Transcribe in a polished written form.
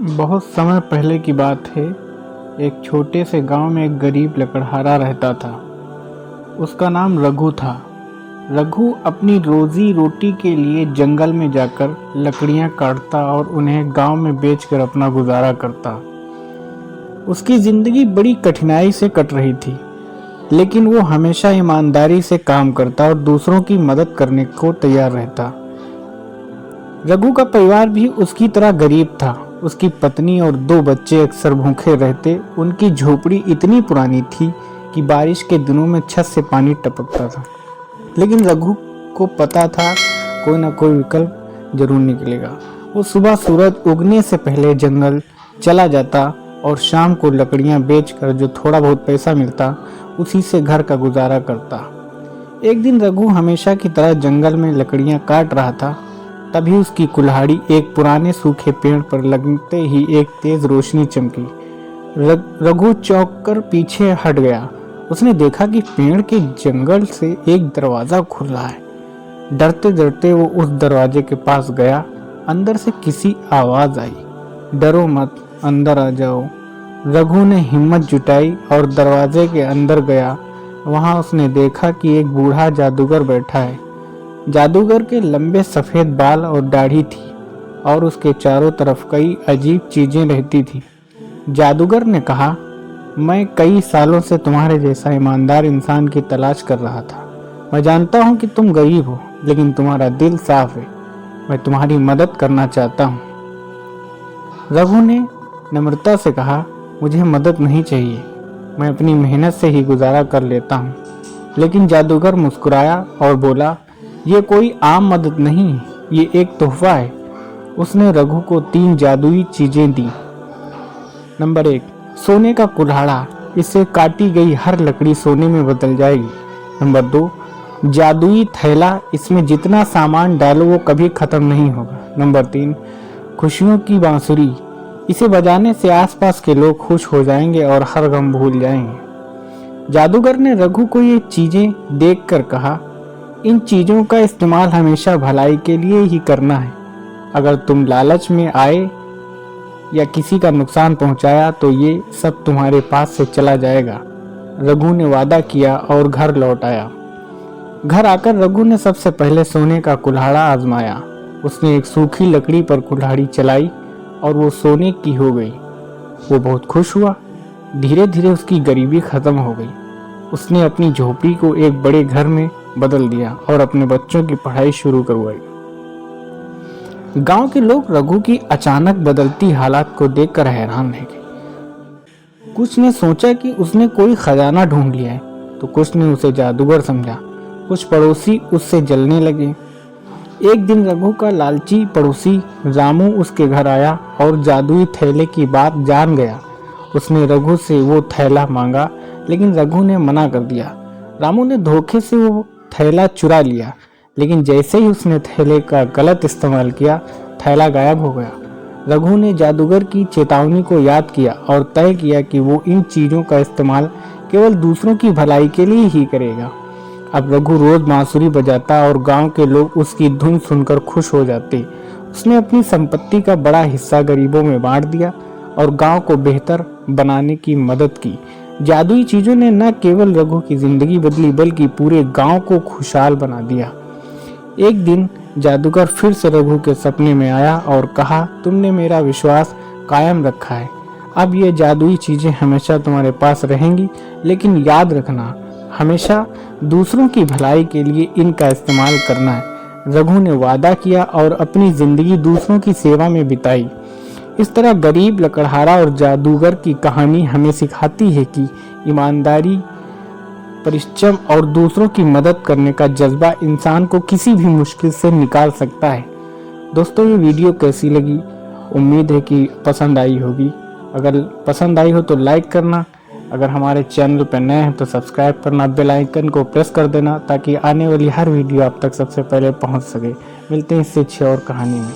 बहुत समय पहले की बात है। एक छोटे से गांव में एक गरीब लकड़हारा रहता था। उसका नाम रघु था। रघु अपनी रोजी रोटी के लिए जंगल में जाकर लकड़ियां काटता और उन्हें गांव में बेचकर अपना गुजारा करता। उसकी जिंदगी बड़ी कठिनाई से कट रही थी, लेकिन वो हमेशा ईमानदारी से काम करता और दूसरों की मदद करने को तैयार रहता। रघु का परिवार भी उसकी तरह गरीब था। उसकी पत्नी और 2 बच्चे अक्सर भूखे रहते। उनकी झोपड़ी इतनी पुरानी थी कि बारिश के दिनों में छत से पानी टपकता था, लेकिन रघु को पता था कोई ना कोई विकल्प जरूर निकलेगा। वो सुबह सूरज उगने से पहले जंगल चला जाता और शाम को लकड़ियां बेचकर जो थोड़ा बहुत पैसा मिलता उसी से घर का गुजारा करता। एक दिन रघु हमेशा की तरह जंगल में लकड़ियां काट रहा था। तभी उसकी कुल्हाड़ी एक पुराने सूखे पेड़ पर लगते ही एक तेज रोशनी चमकी। रघु चौंक कर पीछे हट गया। उसने देखा कि पेड़ के जंगल से एक दरवाजा खुल रहा है। डरते डरते वो उस दरवाजे के पास गया। अंदर से किसी आवाज आई, डरो मत, अंदर आ जाओ। रघु ने हिम्मत जुटाई और दरवाजे के अंदर गया। वहां उसने देखा कि एक बूढ़ा जादूगर बैठा है। जादूगर के लंबे सफेद बाल और दाढ़ी थी और उसके चारों तरफ कई अजीब चीजें रहती थी। जादूगर ने कहा, मैं कई सालों से तुम्हारे जैसा ईमानदार इंसान की तलाश कर रहा था। मैं जानता हूं कि तुम गरीब हो, लेकिन तुम्हारा दिल साफ है। मैं तुम्हारी मदद करना चाहता हूं। रघु ने नम्रता से कहा, मुझे मदद नहीं चाहिए, मैं अपनी मेहनत से ही गुजारा कर लेता हूं। लेकिन जादूगर मुस्कुराया और बोला, ये कोई आम मदद नहीं, ये एक तोहफा है। उसने रघु को 3 जादुई चीजें दी। नंबर 1, सोने का कुल्हाड़ा, इससे काटी गई हर लकड़ी सोने में बदल जाएगी। नंबर 2, जादुई थैला, इसमें जितना सामान डालो वो कभी खत्म नहीं होगा। नंबर 3, खुशियों की बांसुरी, इसे बजाने से आसपास के लोग खुश हो जाएंगे और हर गम भूल जाएंगे। जादूगर ने रघु को ये चीजें देखकर कहा, इन चीजों का इस्तेमाल हमेशा भलाई के लिए ही करना है। अगर तुम लालच में आए या किसी का नुकसान पहुंचाया तो ये सब तुम्हारे पास से चला जाएगा। रघु ने वादा किया और घर लौट आया। घर आकर रघु ने सबसे पहले सोने का कुल्हाड़ा आजमाया। उसने एक सूखी लकड़ी पर कुल्हाड़ी चलाई और वो सोने की हो गई। वो बहुत खुश हुआ। धीरे धीरे उसकी गरीबी खत्म हो गई। उसने अपनी झोपड़ी को एक बड़े घर में बदल दिया और अपने बच्चों की पढ़ाई शुरू करवाई। गांव के लोग रघु की अचानक बदलती हालात को देखकर हैरान रह गए। कुछ ने सोचा कि उसने कोई खजाना ढूंढ लिया है, तो कुछ ने उसे जादूगर समझा। कुछ पड़ोसी उससे जलने लगे। एक दिन रघु का लालची पड़ोसी रामू उसके घर आया और जादुई थैले की बात जान गया। उसने रघु से वो थैला मांगा, लेकिन रघु ने मना कर दिया। रामू ने धोखे से वो थैला चुरा लिया, लेकिन जैसे ही उसने थैले का गलत इस्तेमाल किया, थैला गायब हो गया। रघु ने जादूगर की चेतावनी को याद किया और तय किया कि वो इन चीजों का इस्तेमाल केवल दूसरों की भलाई के लिए ही करेगा। अब रघु रोज बांसुरी बजाता और गांव के लोग उसकी धुन सुनकर खुश हो जाते। उसने अपनी संपत्ति का बड़ा हिस्सा गरीबों में बांट दिया और गांव को बेहतर बनाने की मदद की। जादुई चीजों ने न केवल रघु की जिंदगी बदली, बल्कि पूरे गांव को खुशहाल बना दिया। एक दिन जादूगर फिर से रघु के सपने में आया और कहा, तुमने मेरा विश्वास कायम रखा है। अब ये जादुई चीजें हमेशा तुम्हारे पास रहेंगी, लेकिन याद रखना, हमेशा दूसरों की भलाई के लिए इनका इस्तेमाल करना है। रघु ने वादा किया और अपनी जिंदगी दूसरों की सेवा में बिताई। इस तरह गरीब लकड़हारा और जादूगर की कहानी हमें सिखाती है कि ईमानदारी, परिश्रम और दूसरों की मदद करने का जज्बा इंसान को किसी भी मुश्किल से निकाल सकता है। दोस्तों, ये वीडियो कैसी लगी? उम्मीद है कि पसंद आई होगी। अगर पसंद आई हो तो लाइक करना। अगर हमारे चैनल पर नए हैं तो सब्सक्राइब करना, बेल आइकन को प्रेस कर देना ताकि आने वाली हर वीडियो आप तक सबसे पहले पहुंच सके। मिलते हैं इससे अच्छी और कहानी में।